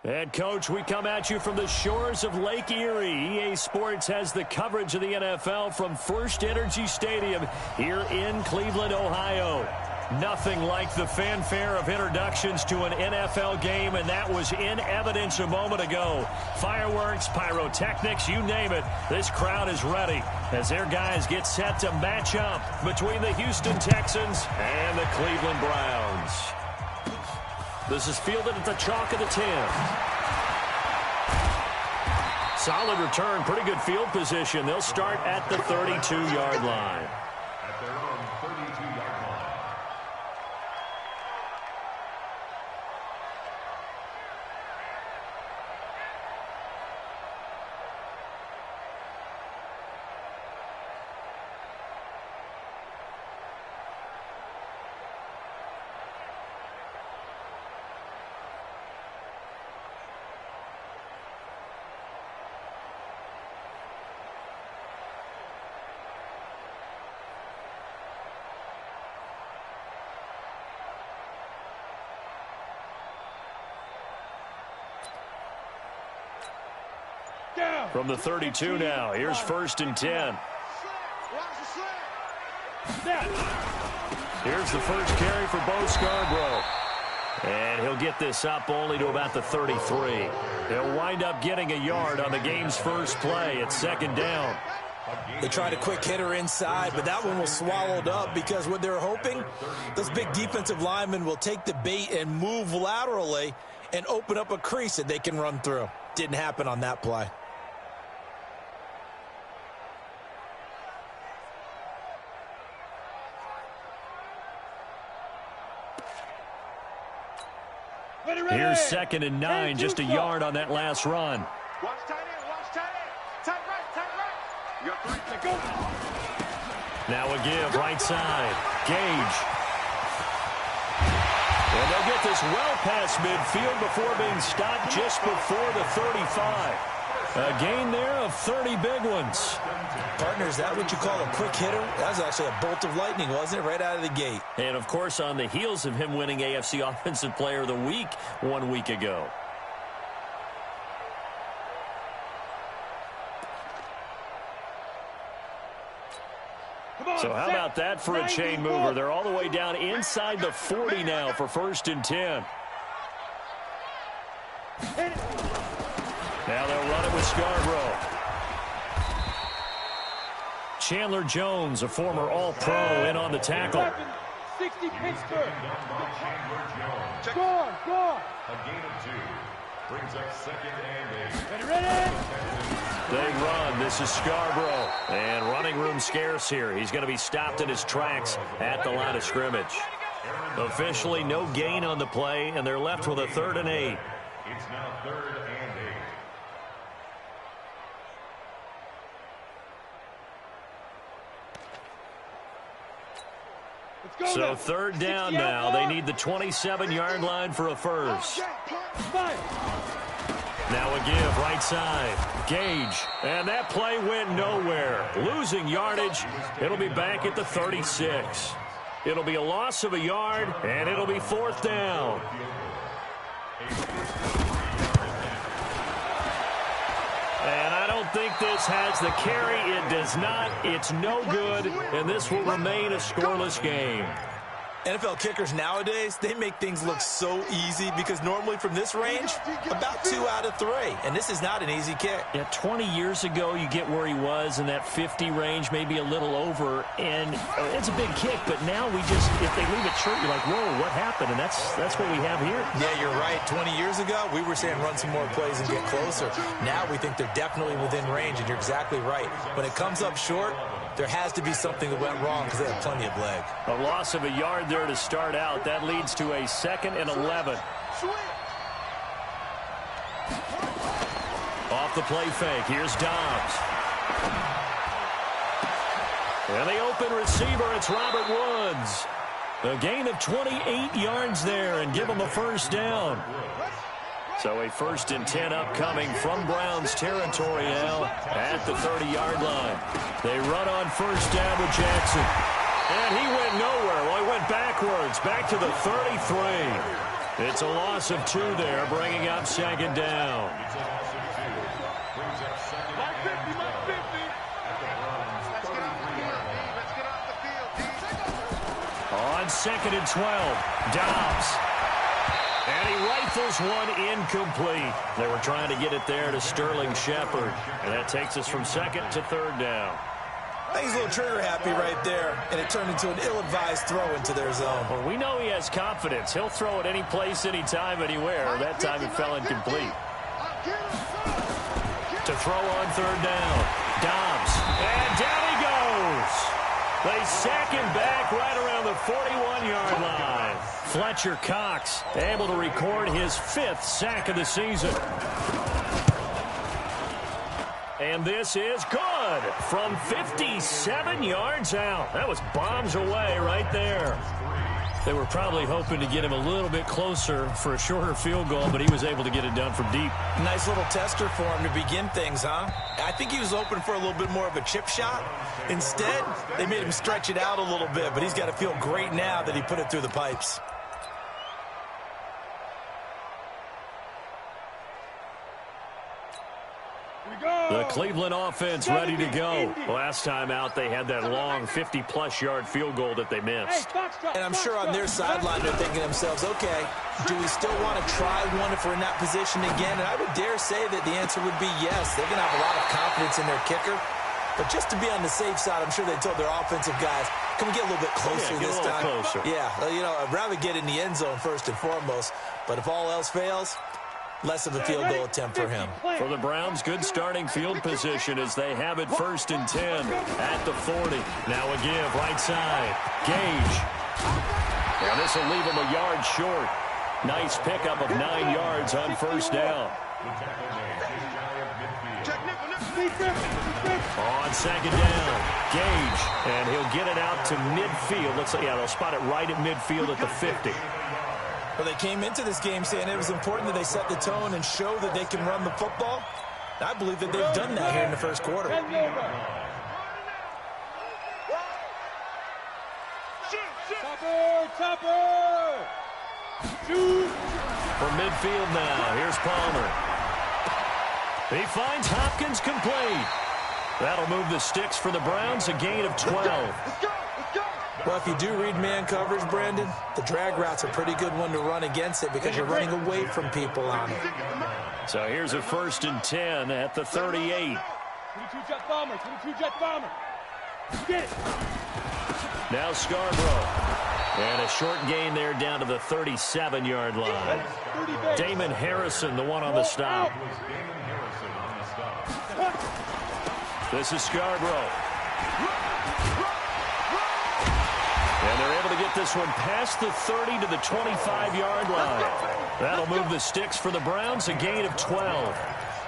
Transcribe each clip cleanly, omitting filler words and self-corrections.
And, Coach, we come at you from the shores of Lake Erie. EA Sports has the coverage of the NFL from First Energy Stadium here in Cleveland, Ohio. Nothing like the fanfare of introductions to an NFL game, and that was in evidence a moment ago. Fireworks, pyrotechnics, you name it. This crowd is ready as their guys get set to match up between the Houston Texans and the Cleveland Browns. This is fielded at the chalk of the 10. Solid return, pretty good field position. They'll start at the 32-yard line. At their own 32-yard line. From the 32 now, here's 1st and 10. Here's the first carry for Bo Scarborough. And he'll get this up only to about the 33. He'll wind up getting a yard on the game's first play. It's 2nd down. They tried a quick hitter inside, but that one was swallowed up because what they're hoping, those big defensive linemen will take the bait and move laterally and open up a crease that they can run through. Didn't happen on that play. Here's 2nd and 9, just a yard on that last run. Watch tight end, watch tight end. Tight right. You got 3, go. Now a give, right side. Gage. And they'll get this well past midfield before being stopped just before the 35. A gain there of 30 big ones. Partner, is that what you call a quick hitter? That was actually a bolt of lightning, wasn't it? Right out of the gate. And, of course, on the heels of him winning AFC Offensive Player of the Week 1 week ago. So how about that for a chain mover? They're all the way down inside the 40 now for 1st and 10. Now they'll run it with Scarborough. Chandler Jones, a former All-Pro, in on the tackle. 60 Pittsburgh. Score. A gain of 2. Brings up 2nd and 8. Ready? They run. This is Scarborough. And running room scarce here. He's going to be stopped in his tracks at the line of scrimmage. Officially no gain on the play, and they're left with a 3rd and 8. It's now 3rd and 8. So 3rd down now. They need the 27-yard line for a first. Now a give, right side. Gage. And that play went nowhere. Losing yardage. It'll be back at the 36. It'll be a loss of a yard, and it'll be 4th down. And I don't think this has the carry. It does not. It's no good, and this will remain a scoreless game. NFL kickers nowadays, they make things look so easy because normally from this range, about 2 out of 3. And this is not an easy kick. Yeah, 20 years ago, you get where he was in that 50 range, maybe a little over. And it's a big kick, but now we just, if they leave it short, you're like, whoa, what happened? And that's what we have here. Yeah, you're right. 20 years ago, we were saying run some more plays and get closer. Now we think they're definitely within range, and you're exactly right. When it comes up short, there has to be something that went wrong because they have plenty of leg. A loss of a yard there to start out. That leads to a 2nd and 11. Off the play fake. Here's Dobbs. And the open receiver, it's Robert Woods. A gain of 28 yards there and give him a 1st down. So a 1st and 10 upcoming from Browns territory now at the 30-yard line. They run on 1st down with Jackson. And he went nowhere. Well, he went backwards, back to the 33. It's a loss of 2 there, bringing up second down. It's a loss of 2. Brings up second Mark 50, and Mark 50. at the Browns' Let's get off the 33 field, yard D. line. Let's get off the field, D. On second and 12, Dobbs. And he rifles one incomplete. They were trying to get it there to Sterling Shepard. And that takes us from second to third down. I think he's a little trigger happy right there, and it turned into an ill-advised throw into their zone. Well, we know he has confidence. He'll throw it any place, anytime, anywhere. That time it fell incomplete. To throw on third down, Dobbs. And down he goes. They sack him back right around the 41-yard line. Fletcher Cox able to record his 5th sack of the season. And this is good from 57 yards out. That was bombs away right there. They were probably hoping to get him a little bit closer for a shorter field goal, but he was able to get it done from deep. Nice little tester for him to begin things, huh? I think he was hoping for a little bit more of a chip shot. Instead, they made him stretch it out a little bit, but he's got to feel great now that he put it through the pipes. The Cleveland offense ready to go. Last time out, they had that long 50-plus yard field goal that they missed. And I'm sure on their sideline they're thinking to themselves, okay, do we still want to try one if we're in that position again? And I would dare say that the answer would be yes. They're going to have a lot of confidence in their kicker. But just to be on the safe side, I'm sure they told their offensive guys, can we get a little bit closer this time? Closer. Yeah, you know, I'd rather get in the end zone first and foremost. But if all else fails, less of a field goal attempt for him. For the Browns, good starting field position as they have it 1st and 10 at the 40. Now a give, right side. Gage. And this will leave him a yard short. Nice pickup of 9 yards on first down. On second down, Gage. And he'll get it out to midfield. Looks like, yeah, they'll spot it right at midfield at the 50. Well, they came into this game saying it was important that they set the tone and show that they can run the football. I believe that they've done that here in the first quarter. Topper! Shoot! From midfield now, here's Palmer. He finds Hopkins complete. That'll move the sticks for the Browns, a gain of 12. Let's go! Let's go! Well, if you do read man coverage, Brandon, the drag route's a pretty good one to run against it because you're running away from people on it. So here's a 1st and 10 at the 38. 22 jet bomber, 22 jet bomber. Get it! Now Scarborough. And a short gain there down to the 37-yard line. Damon Harrison, the one on the stop. This is Scarborough. And they're able to get this one past the 30 to the 25-yard line. That'll move the sticks for the Browns, a gain of 12.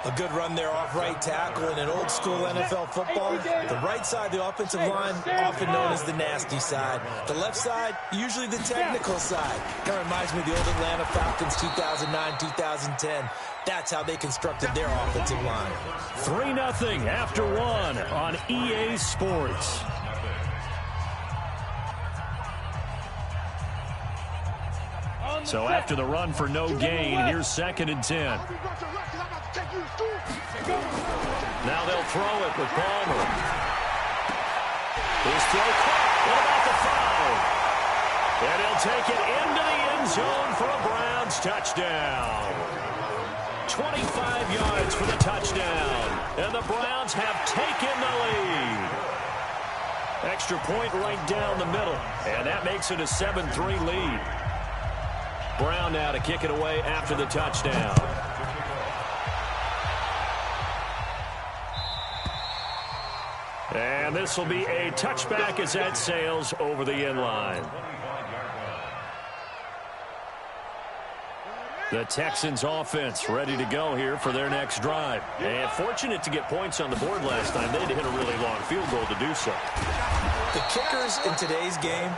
A good run there off right tackle in an old-school NFL football. The right side, the offensive line, often known as the nasty side. The left side, usually the technical side. Kind of reminds me of the old Atlanta Falcons 2009-2010. That's how they constructed their offensive line. 3-0 after 1 on EA Sports. So after the run for no gain, here's 2nd and 10. Now they'll throw it with Palmer. His throw caught. What about the 5? And he'll take it into the end zone for a Browns touchdown. 25 yards for the touchdown. And the Browns have taken the lead. Extra point right down the middle. And that makes it a 7-3 lead. Brown now to kick it away after the touchdown. And this will be a touchback as that sails over the end line. The Texans offense ready to go here for their next drive. And fortunate to get points on the board last time. They had to hit a really long field goal to do so. The kickers in today's game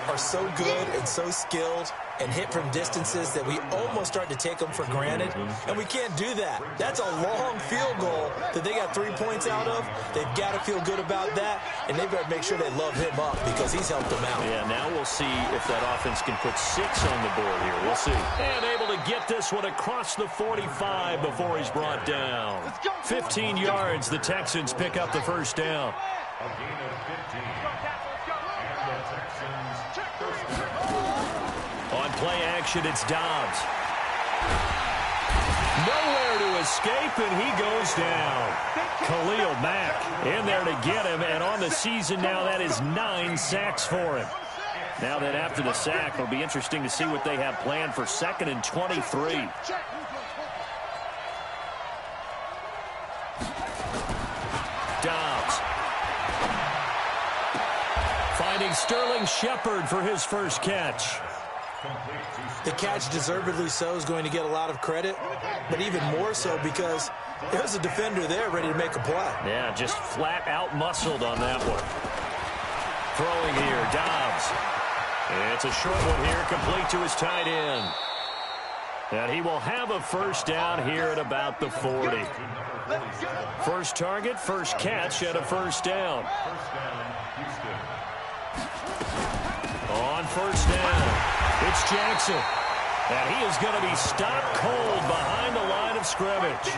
are so good and so skilled and hit from distances that we almost start to take them for granted, and we can't do that. That's a long field goal that they got 3 points out of. They've got to feel good about that, and they've got to make sure they love him up because he's helped them out. Yeah, now we'll see if that offense can put 6 on the board here. We'll see. And able to get this one across the 45 before he's brought down. 15 yards, the Texans pick up the first down. A gain of 15. And the Texans first down. On play action, it's Dobbs. Nowhere to escape, and he goes down. Khalil Mack in there to get him, and on the season now, that is 9 sacks for him. Now that after the sack, it'll be interesting to see what they have planned for 2nd and 23. Dobbs. Finding Sterling Shepard for his first catch. The catch, deservedly so, is going to get a lot of credit, but even more so because there's a defender there ready to make a play. Yeah, just flat out muscled on that one. Throwing here, Dobbs. It's a short one here, complete to his tight end. And he will have a first down here at about the 40. First target, first catch at a first down. On first down, it's Jackson. And he is going to be stopped cold behind the line of scrimmage.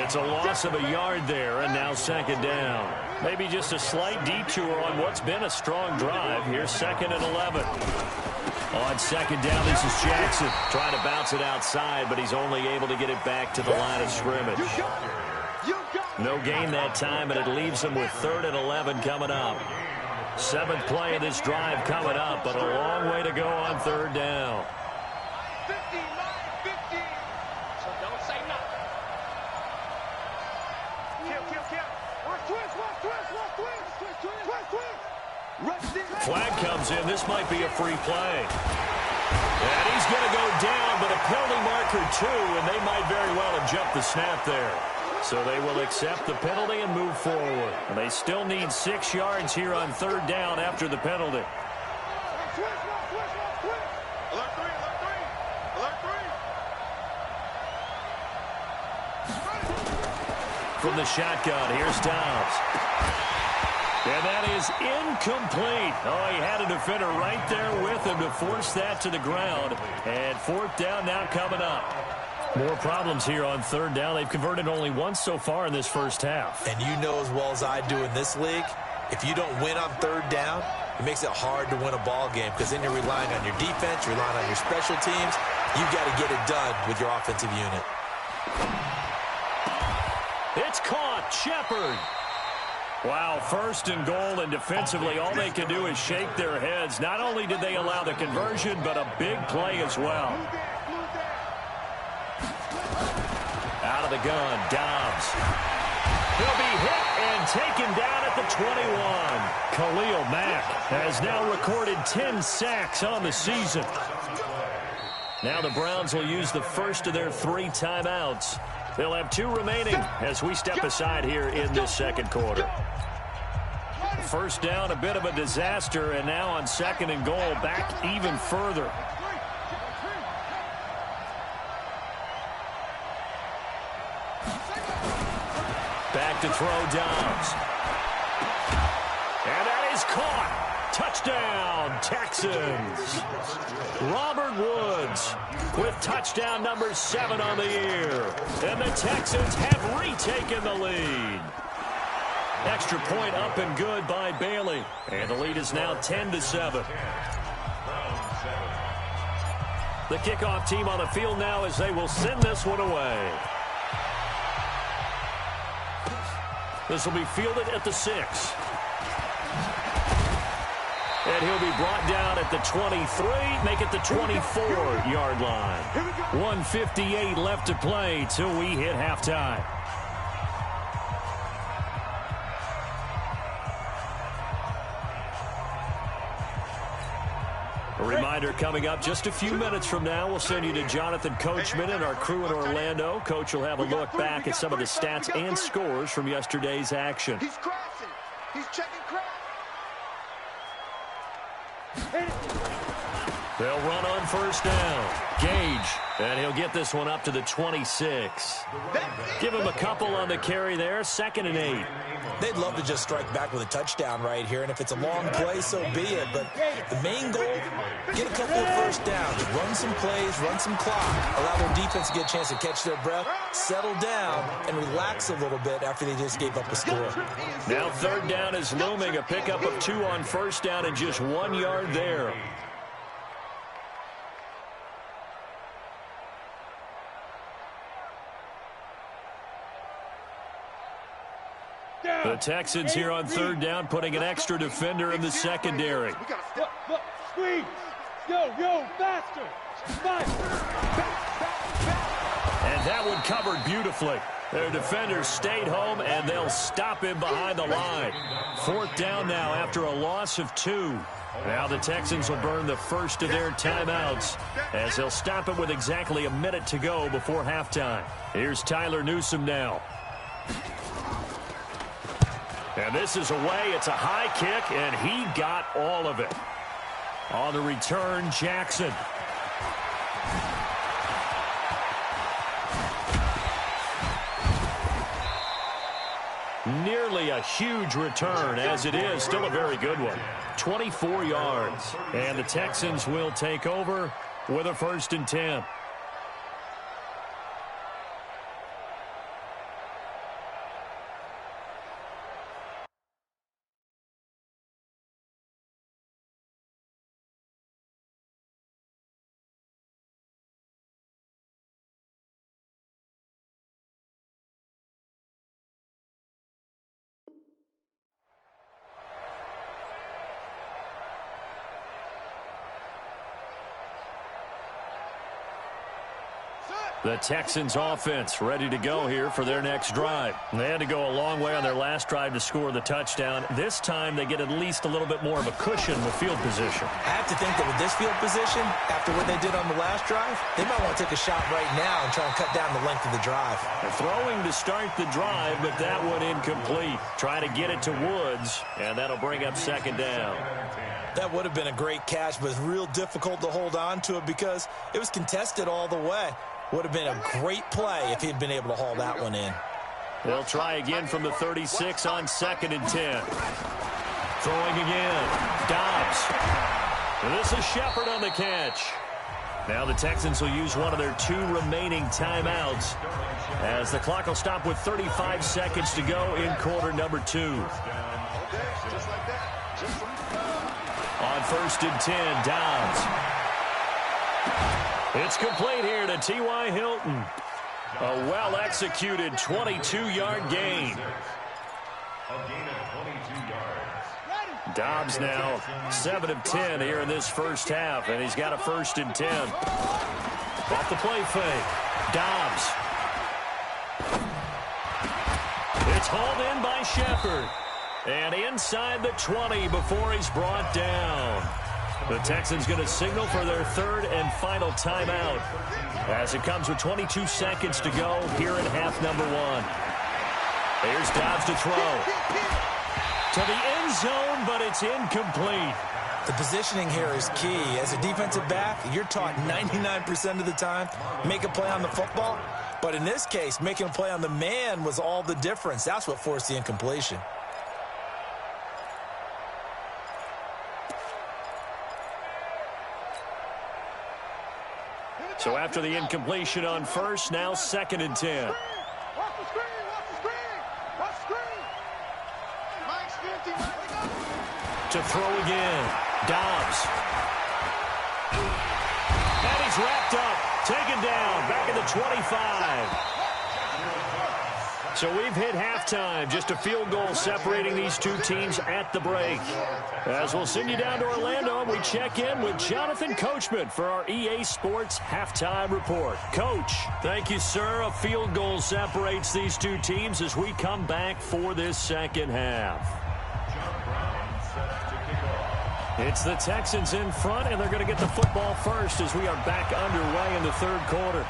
It's a loss of a yard there, and now 2nd down. Maybe just a slight detour on what's been a strong drive. Here's 2nd and 11. On 2nd down, this is Jackson. Trying to bounce it outside, but he's only able to get it back to the line of scrimmage. No gain that time, and it leaves him with 3rd and 11 coming up. 7th play of this drive coming up, but a long way to go on 3rd down. 59-15. So don't say nothing. Kill. Twist. Flag comes in. This might be a free play. And he's going to go down, but a penalty marker too, and they might very well have jumped the snap there. So they will accept the penalty and move forward. And they still need 6 yards here on 3rd down after the penalty. From the shotgun, here's Dobbs. And that is incomplete. Oh, he had a defender right there with him to force that to the ground. And 4th down now coming up. More problems here on 3rd down. They've converted only once so far in this first half. And you know as well as I do in this league, if you don't win on 3rd down, it makes it hard to win a ball game because then you're relying on your defense, you're relying on your special teams. You've got to get it done with your offensive unit. It's caught. Shepard. Wow, 1st and goal, and defensively all they can do is shake their heads. Not only did they allow the conversion, but a big play as well. Out of the gun, Dobbs. He'll be hit and taken down at the 21. Khalil Mack has now recorded 10 sacks on the season. Now the Browns will use the first of their 3 timeouts. They'll have 2 remaining as we step aside here in this 2nd quarter. First down, a bit of a disaster, and now on 2nd and goal, back even further. Back to throw, Dobbs. And that is caught. Touchdown, Texans. Robert Woods with touchdown number 7 on the year. And the Texans have retaken the lead. Extra point up and good by Bailey. And the lead is now 10-7. The kickoff team on the field now as they will send this one away. This will be fielded at the 6. And he'll be brought down at the 23, make it the 24-yard line. 1:58 left to play till we hit halftime. A reminder coming up just a few minutes from now, we'll send you to Jonathan Coachman and our crew in Orlando. Coach will have a look back at some of the stats and scores from yesterday's action. He's crashing. He's checking crash. They'll run on first down. Gage, and he'll get this one up to the 26. Give him a couple on the carry there, 2nd and 8. They'd love to just strike back with a touchdown right here, and if it's a long play, so be it. But the main goal, get a couple of first downs, run some plays, run some clock, allow their defense to get a chance to catch their breath, settle down, and relax a little bit after they just gave up a score. Now 3rd down is looming, a pickup of 2 on first down and just 1 yard there. The Texans here on 3rd down, putting an extra defender in the secondary. Screen. Yo, faster. And that one covered beautifully. Their defenders stayed home, and they'll stop him behind the line. 4th down now after a loss of 2. Now the Texans will burn the first of their timeouts as they'll stop it with exactly a minute to go before halftime. Here's Tyler Newsome now. And this is away. It's a high kick, and he got all of it. On the return, Jackson. Nearly a huge return, as it is. Still a very good one. 24 yards. And the Texans will take over with a 1st and 10. The Texans offense ready to go here for their next drive. They had to go a long way on their last drive to score the touchdown. This time they get at least a little bit more of a cushion with field position. I have to think that with this field position, after what they did on the last drive, they might want to take a shot right now and try and cut down the length of the drive. They're throwing to start the drive, but that one incomplete. Try to get it to Woods, and that'll bring up 2nd down. That would have been a great catch, but it's real difficult to hold on to it because it was contested all the way. Would have been a great play if he'd been able to haul that one in. They'll try again from the 36 on 2nd and 10. Throwing again. Dobbs. And this is Shepard on the catch. Now the Texans will use one of their 2 remaining timeouts as the clock will stop with 35 seconds to go in quarter number 2. On 1st and 10, Dobbs. It's complete here to T.Y. Hilton. A well-executed 22-yard gain. Dobbs now 7 of 10 here in this first half, and he's got a 1st and 10. Off the play fake. Dobbs. It's hauled in by Shepard. And inside the 20 before he's brought down. The Texans going to signal for their 3rd and final timeout as it comes with 22 seconds to go here in half number 1. Here's Dobbs to throw. To the end zone, but it's incomplete. The positioning here is key. As a defensive back, you're taught 99% of the time, make a play on the football. But in this case, making a play on the man was all the difference. That's what forced the incompletion. So after the incompletion on 1st, now 2nd and 10. Watch the screen. Watch the screen. Watch the screen. Mike's 50. To throw again. Dobbs. And he's wrapped up. Taken down. Back at the 25. So we've hit halftime. Just a field goal separating these 2 teams at the break. As we'll send you down to Orlando, we check in with Jonathan Coachman for our EA Sports Halftime Report. Coach, thank you, sir. A field goal separates these 2 teams as we come back for this second half. It's the Texans in front, and they're going to get the football first as we are back underway in the 3rd quarter.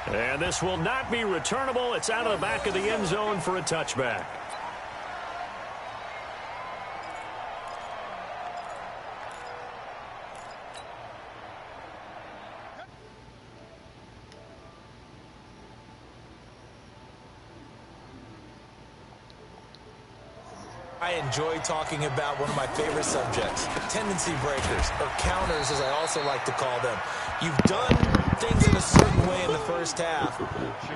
And this will not be returnable. It's out of the back of the end zone for a touchback. I enjoy talking about one of my favorite subjects, tendency breakers, or counters as I also like to call them. You've done things in a certain way in the first half,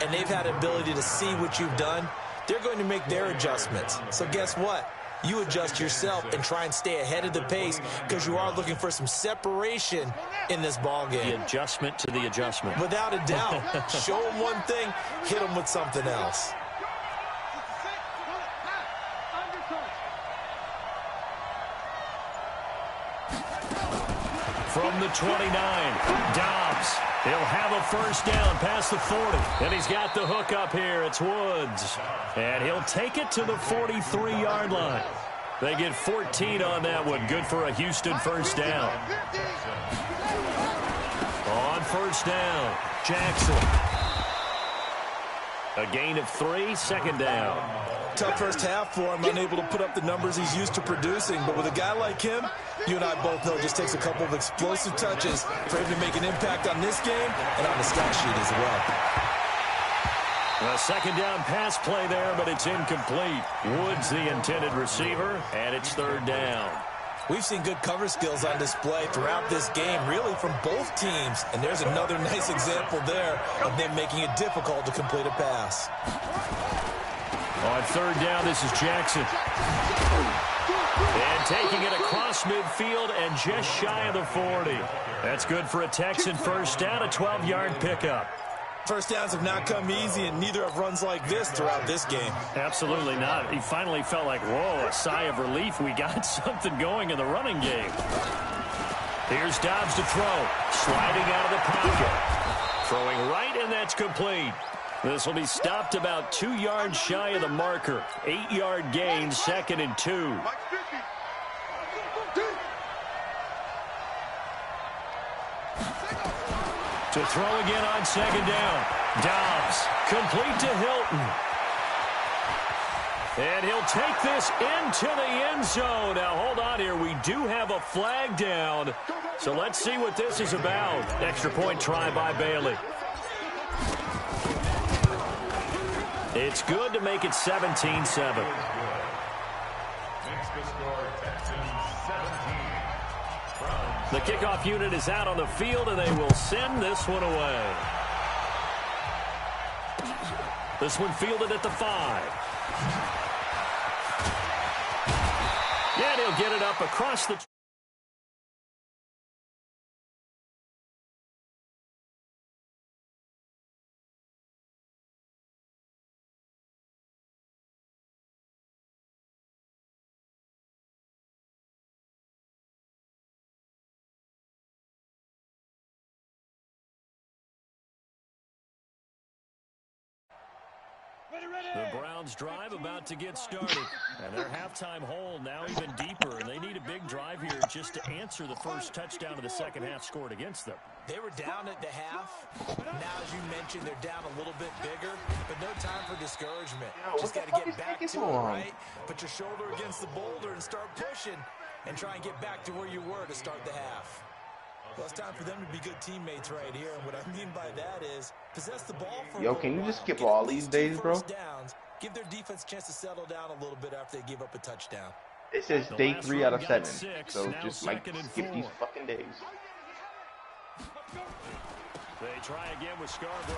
and they've had the ability to see what you've done. They're going to make their adjustments. So guess what? You adjust yourself and try and stay ahead of the pace because you are looking for some separation in this ball game. The adjustment to the adjustment. Without a doubt. Show them one thing, hit them with something else. From the 29, Dobbs. He'll have a first down past the 40. And he's got the hook up here. It's Woods. And he'll take it to the 43-yard line. They get 14 on that one. Good for a Houston first down. On first down, Jackson. A gain of 3, second down. Tough first half for him, unable to put up the numbers he's used to producing. But with a guy like him, you and I both know it just takes a couple of explosive touches for him to make an impact on this game and on the stat sheet as well. A second down pass play there, but it's incomplete. Woods the intended receiver, and it's third down. We've seen good cover skills on display throughout this game, really from both teams. And there's another nice example there of them making it difficult to complete a pass. On third down, this is Jackson. And taking it across midfield and just shy of the 40. That's good for a Texan first down, a 12-yard pickup. First downs have not come easy, and neither have runs like this throughout this game. Absolutely not. He finally felt like, whoa, a sigh of relief. We got something going in the running game. Here's Dobbs to throw. Sliding out of the pocket. Throwing right, and that's complete. This will be stopped about 2 yards shy of the marker. 8-yard gain, 2nd and 2. To throw again on second down. Dobbs, complete to Hilton. And he'll take this into the end zone. Now, hold on here. We do have a flag down. So let's see what this is about. Extra point try by Bailey. It's good to make it 17-7. The kickoff unit is out on the field, and they will send this one away. This one fielded at the 5. And he'll get it up across the... The Browns drive about to get started. And their halftime hole now even deeper. And they need a big drive here just to answer the first touchdown of the second half scored against them. They were down at the half. Now, as you mentioned, they're down a little bit bigger. But no time for discouragement. Just got to get back to it, right? Put your shoulder against the boulder and start pushing. And try and get back to where you were to start the half. Well, it's time for them to be good teammates right here. And what I mean by that is possess the ball for Yo, can you just skip all these days, bro? Downs, give their defense a chance to settle down a little bit after they give up a touchdown. This is day 3 out of 7. So just like skip these fucking days. They try again with Scarborough.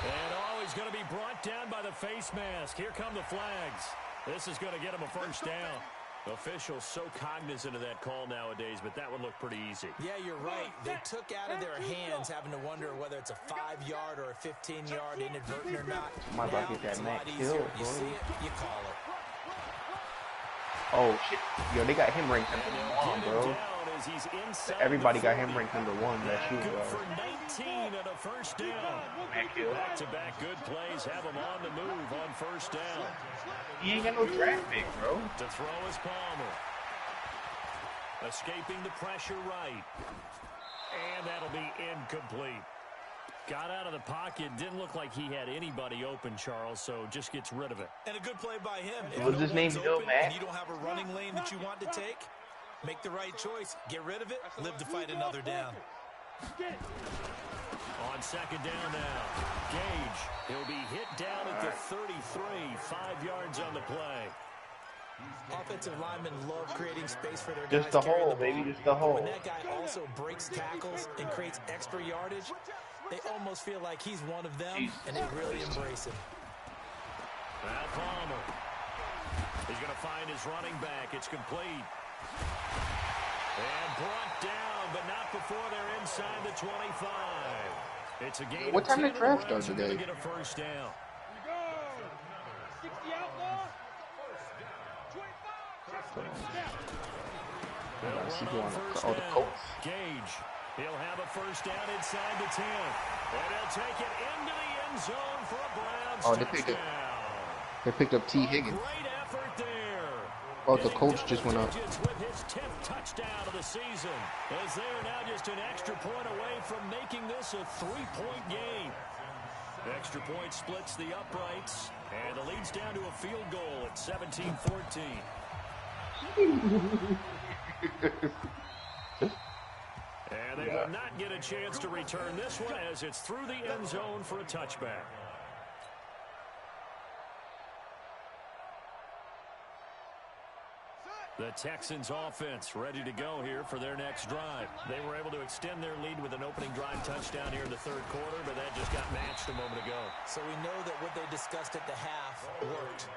And he's going to be brought down by the face mask. Here come the flags. This is going to get him a first down. Officials so cognizant of that call nowadays, but that would look pretty easy. Yeah, you're right. They took out of their hands having to wonder whether it's a 5-yard or a 15-yard inadvertent or not. My bucket that Matt killed, You see it, you call it. Oh, shit. Yo, they got him ranked number 1, bro. Everybody got him ranked number 1. That shoot, good for 19 and a first down. Back-to-back good plays have him on the move on first down. He ain't got no draft pick, bro. To throw is Palmer. Escaping the pressure right. And that'll be incomplete. Got out of the pocket. Didn't look like he had anybody open, Charles, so just gets rid of it. And a good play by him. What's his name, Bill, man? And you don't have a running lane that you want to take, make the right choice. Get rid of it. Live to fight another down. On second down now, Gage. He'll be hit down at the 33, 5 yards on the play. Offensive linemen love creating space for their guys. Just the hole, baby, just the hole. When that guy also breaks tackles and creates extra yardage, they almost feel like he's one of them, and they really embrace him. Now Palmer. He's going to find his running back. It's complete. And brought down, but not before they're inside the 25. It's a game. What time did draft start today? Get a first down. 60 outlaw. 25. The Colts. Gage. He'll have a first down inside the 10. And he'll take it into the end zone for a Browns touchdown. They picked up T. Higgins. Great effort there. Oh, the Colts just went up. With his 10th touchdown of the season, as they are now just an extra point away from making this a 3-point game. Extra point splits the uprights, and the lead's down to a field goal at 17-14. And they will not get a chance to return this one as it's through the end zone for a touchback. The Texans offense ready to go here for their next drive. They were able to extend their lead with an opening drive touchdown here in the third quarter, but that just got matched a moment ago. So we know that what they discussed at the half worked.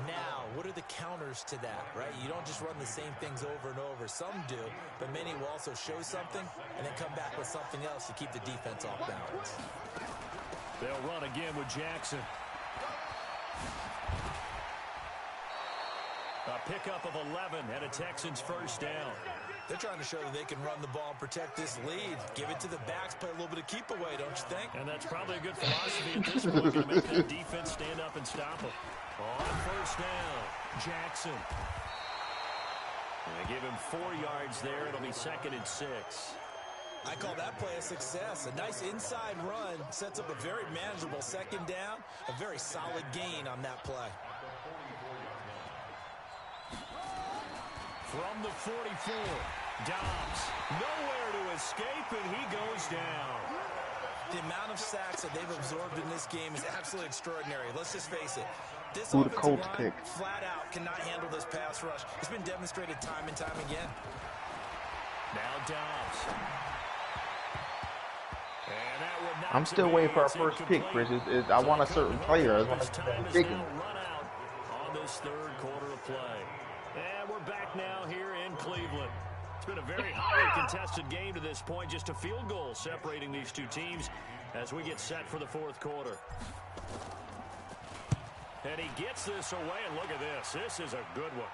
Now, what are the counters to that, right? You don't just run the same things over and over. Some do, but many will also show something and then come back with something else to keep the defense off balance. They'll run again with Jackson. A pickup of 11 and a Texans first down. They're trying to show that they can run the ball and protect this lead. Give it to the backs, play a little bit of keep away, don't you think? And that's probably a good philosophy at this point to make that defense stand up and stop them. On first down, Jackson. And they give him 4 yards there. It'll be 2nd and 6. I call that play a success. A nice inside run sets up a very manageable 2nd down. A very solid gain on that play. From the 44, Dobbs nowhere to escape, and he goes down. The amount of sacks that they've absorbed in this game is absolutely extraordinary. Let's just face it. This Who the offensive Colts line pick? flat out cannot handle this pass rush. It's been demonstrated time and time again. Now Dobbs. And that would not I'm still waiting for our first pick, Chris. I want a certain player. I want to pick him. Run out on this third quarter of play. And we're back now here in Cleveland. It's been a very highly contested game to this point. Just a field goal separating these two teams as we get set for the fourth quarter. And he gets this away, and look at this. This is a good one.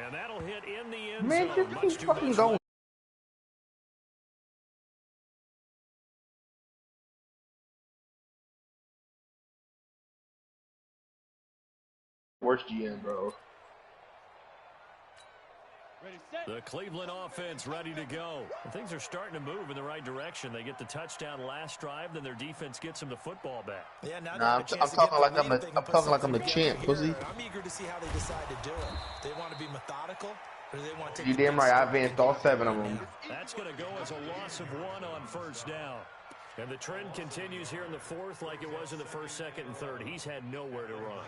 And that'll hit in the end Man, zone. just Much keep too fucking much going. Worst GM, bro. Ready, set. The Cleveland offense ready to go. And things are starting to move in the right direction. They get the touchdown last drive, then their defense gets them the football back. Yeah, now Nah, I'm talking like I'm a champ, pussy. I'm eager to see how they decide to do it. They want to be methodical, or do they want to take You damn right. I advanced all 7 of them. That's going to go as a loss of 1 on first down. And the trend continues here in the fourth like it was in the first, second, and third. He's had nowhere to run.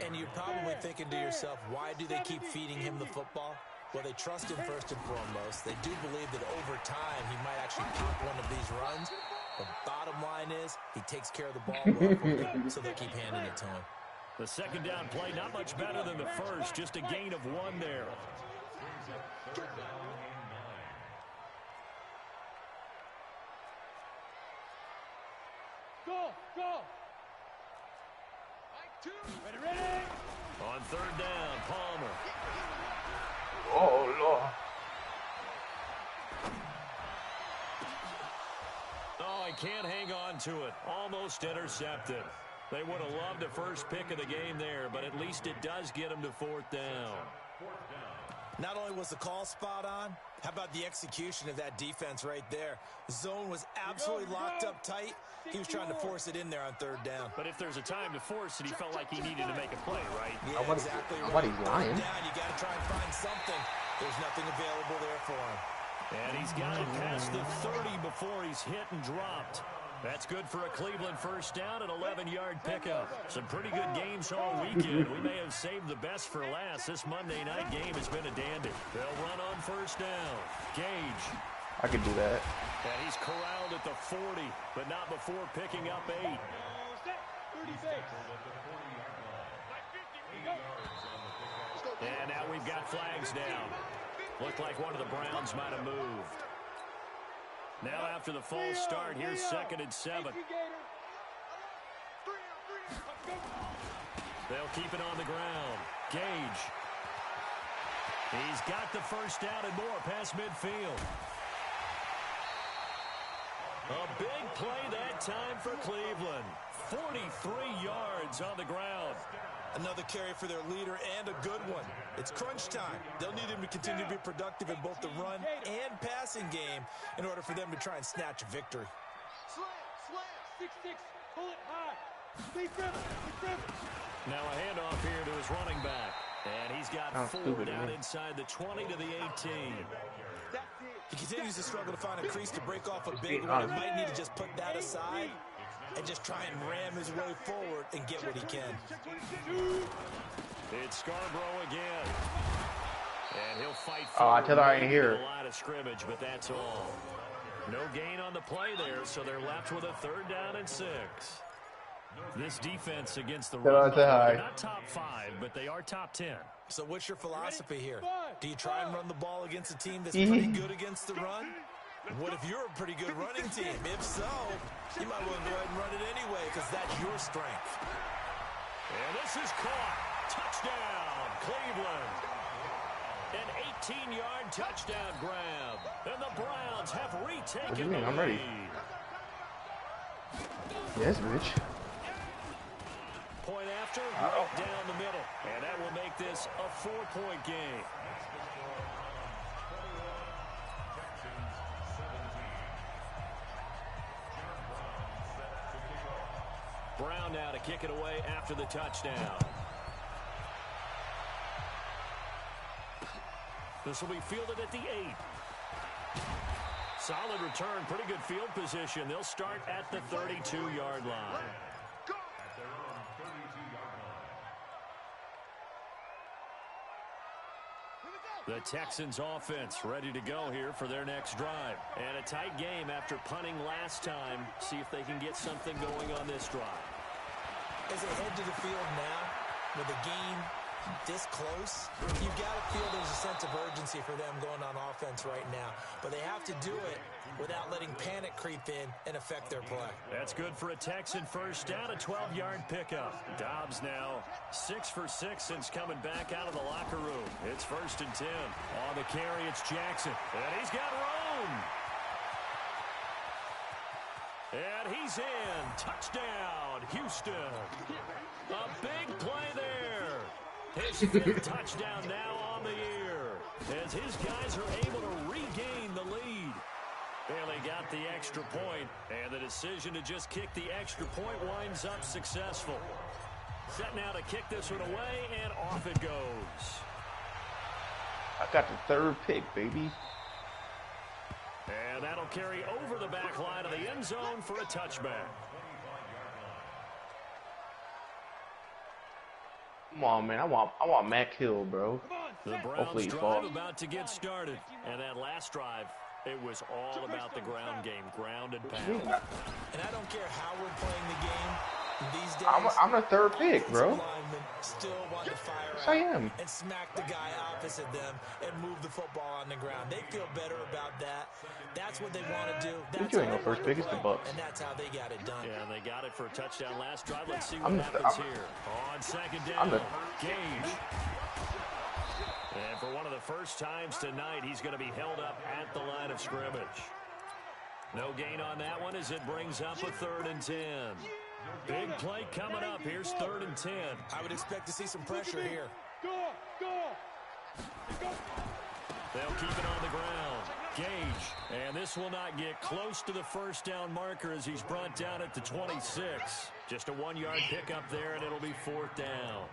And you're probably thinking to yourself, why do they keep feeding him the football? Well, they trust him first and foremost. They do believe that over time he might actually pop one of these runs. The bottom line is he takes care of the ball well for them, so they'll keep handing it to him. The second down play, not much better than the first. Just a gain of 1 there. Go. Ready. On third down, Palmer. Oh, Lord. Oh, he can't hang on to it. Almost intercepted. They would have loved a first pick of the game there, but at least it does get them to 4th down. Not only was the call spot on, how about the execution of that defense right there? The zone was absolutely locked up tight. He was trying to force it in there on third down. But if there's a time to force it, he felt like he needed to make a play, right? Yeah, exactly right. Nobody's lying. Third down, you got to try and find something. There's nothing available there for him. And he's got it past the 30 before he's hit and dropped. That's good for a Cleveland first down, an 11-yard pickup. Some pretty good games all weekend. We may have saved the best for last. This Monday night game has been a dandy. They'll run on first down. Gage. I could do that. And he's corralled at the 40, but not before picking up 8. And now we've got flags down. Looked like one of the Browns might have moved. Now after the false start, here's 2nd and 7. They'll keep it on the ground. Gage. He's got the first down and more past midfield. A big play that time for Cleveland. 43 yards on the ground. Another carry for their leader and a good one. It's crunch time. They'll need him to continue to be productive in both the run and passing game in order for them to try and snatch a victory. Slam, 6-6, pull it high. Stay driven. Now a handoff here to his running back. And he's got 4 down inside the 20 to the 18. He continues to struggle to find a crease to break off a big one. He might need to just put that aside and just try and ram his way forward and get what he can. It's Scarborough again. And he'll fight I tell her I ain't here. A lot of scrimmage, but that's all. No gain on the play there, so they're left with a 3rd down and 6. This defense against the run, they're not top 5, but they are top 10. So what's your philosophy here? Do you try and run the ball against a team that's pretty good against the run? What if you're a pretty good running team? If so, you might want to go ahead and run it anyway because that's your strength. And this is caught. Touchdown, Cleveland. An 18-yard touchdown grab. And the Browns have retaken the lead. I'm ready. Yes, bitch. Point after, right down the middle. And that will make this a 4-point game. Brown now to kick it away after the touchdown. This will be fielded at the 8. Solid return, pretty good field position. They'll start at the 32-yard line. The Texans offense ready to go here for their next drive. And a tight game after punting last time. See if they can get something going on this drive. As they head to the field now, with the game this close, you've got to feel there's a sense of urgency for them going on offense right now. But they have to do it without letting panic creep in and affect their play. That's good for a Texan first down, a 12-yard pickup. Dobbs now 6 for 6 since coming back out of the locker room. It's 1st and 10. On the carry, it's Jackson. And he's got room. And he's in. Touchdown, Houston. A big play there. His 5th touchdown now on the year. As his guys are able to regain the lead. They got the extra point, and the decision to just kick the extra point winds up successful. Set now to kick this one away, and off it goes. I got the 3rd pick, baby. And that'll carry over the back line of the end zone for a touchback. Come on, man. I want Mac Hill, bro. The Browns drive about to get started. And that last drive, it was all about the ground game, ground and pound. And I don't care how we're playing the game these days. I'm the 3rd pick, bro. Still want to fire yes, I am. And smack the guy opposite them and move the football on the ground. They feel better about that. That's what they want to do. That's you ain't no first pick. It's the Bucks. And that's how they got it done. Yeah, they got it for a touchdown last drive. Let's see what happens here. On 2nd down, Gage. And for one of the first times tonight, he's going to be held up at the line of scrimmage. No gain on that one as it brings up a 3rd and 10. Big play coming up. Here's 3rd and 10. I would expect to see some pressure here. They'll keep it on the ground. Gage. And this will not get close to the first down marker as he's brought down at the 26. Just a 1-yard pickup there, and it'll be 4th down.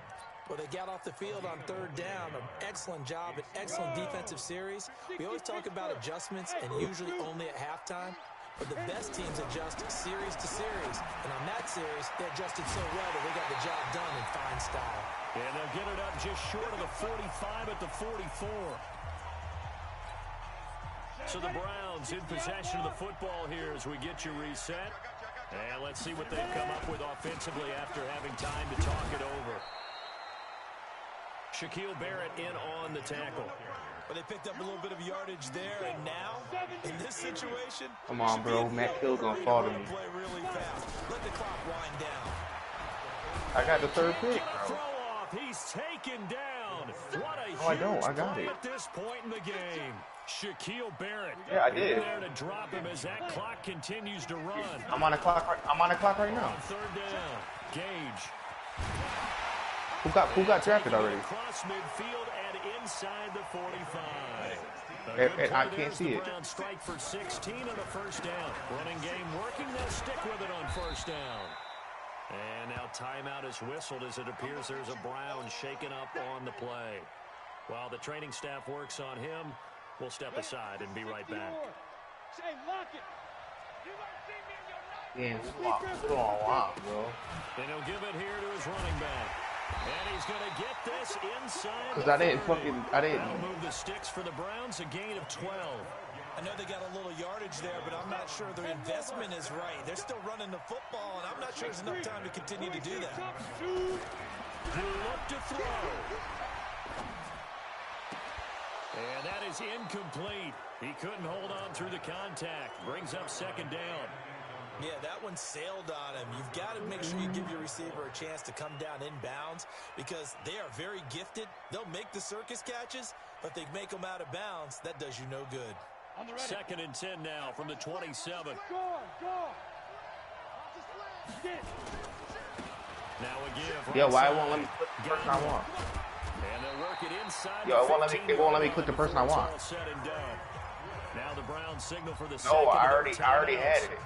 Well, they got off the field on 3rd down. An excellent job, an excellent defensive series. We always talk about adjustments and usually only at halftime. But the best teams adjust series to series. And on that series, they adjusted so well that they got the job done in fine style. And they'll get it up just short of the 45 at the 44. So the Browns in possession of the football here as we get you reset. And let's see what they've come up with offensively after having time to talk it over. Shaquille Barrett in on the tackle. Well, they picked up a little bit of yardage there, and now, in this situation... Come on, bro. Matt Hill gonna fall to me. Play really fast. Let the clock wind down. I got the third pick, bro. Throw off. He's taken down. What a No, I don't. I got play it. at this point in the game. Shaquille Barrett. Yeah, I did. There to drop him as that clock continues to run. I'm on the clock. I'm on the clock right now. On third down, Gage. Who got drafted already? Across midfield and inside the 45. I can't see it. Browns strike for 16 on a first down. Running game working. They'll stick with it on first down. And now timeout is whistled as it appears there's a Brown shaken up on the play. While the training staff works on him, we'll step aside and be right back. Damn, swap. Wow, bro. And he'll give it here to his running back. And he's going to get this inside. Because I didn't. That'll move the sticks for the Browns, a gain of 12. I know they got a little yardage there, but I'm not sure their investment is right. They're still running the football, and I'm not sure there's enough time to continue to do that. Look to throw. And that is incomplete. He couldn't hold on through the contact. Brings up second down. Yeah, that one sailed on him. You've got to make sure you give your receiver a chance to come down inbounds because they are very gifted. They'll make the circus catches, but if they make them out of bounds, that does you no good. Second and 10 now from the 27. Now a give. Yo, why it won't let me click the person I want? And they'll work it inside. Yo, it won't let me click the person I want. All said and done. Now the Browns signal for the No, second. I already had it.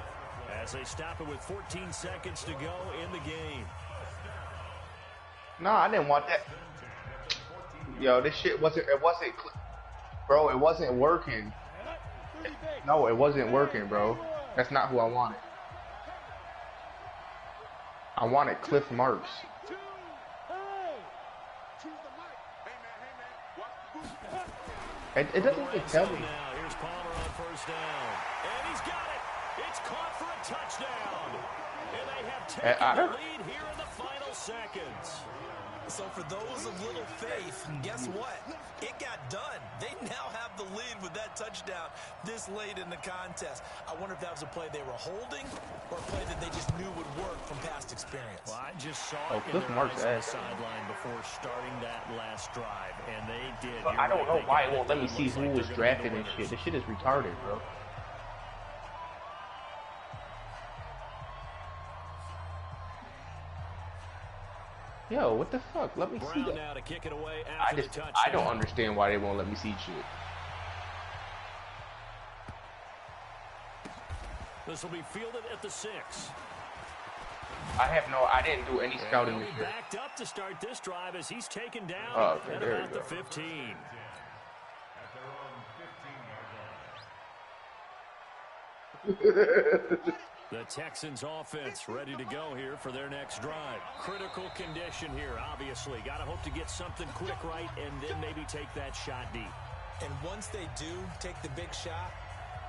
As they stop it with 14 seconds to go in the game. No, I didn't want that. Yo, this shit wasn't, bro, it wasn't working. No, it wasn't working, bro. That's not who I wanted. I wanted Cliff Marks. It doesn't even tell me. Now, here's Palmer on first down. And he's got it. It's caught for a touchdown. And they have taken the lead here in the final seconds. So for those of little faith, guess what? It got done. They now have the lead with that touchdown this late in the contest. I wonder if that was a play they were holding or a play that they just knew would work from past experience. Well, I just saw it Cliff in their Marks eyes on the sideline before starting that last drive, and they did. I don't know why it won't let me see who was drafted and shit. This shit is retarded, bro. Yo, what the fuck? Let me see that. Now to kick it away after I don't understand why they won't let me see shit. This will be fielded at the 6. I didn't do any scouting this year. Backed up to start this drive as he's taken down okay, at there about you go. the 15. The Texans offense ready to go here for their next drive. Critical condition here, obviously. Got to hope to get something quick right and then maybe take that shot deep. And once they do take the big shot,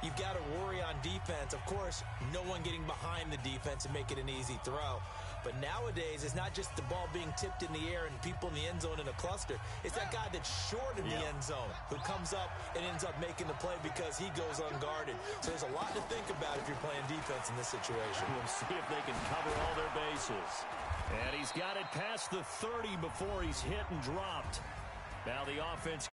you've got to worry on defense. Of course, no one getting behind the defense and make it an easy throw. But nowadays, it's not just the ball being tipped in the air and people in the end zone in a cluster. It's that guy that's short in the end zone who comes up and ends up making the play because he goes unguarded. So there's a lot to think about if you're playing defense in this situation. We'll see if they can cover all their bases. And he's got it past the 30 before he's hit and dropped. Now the offense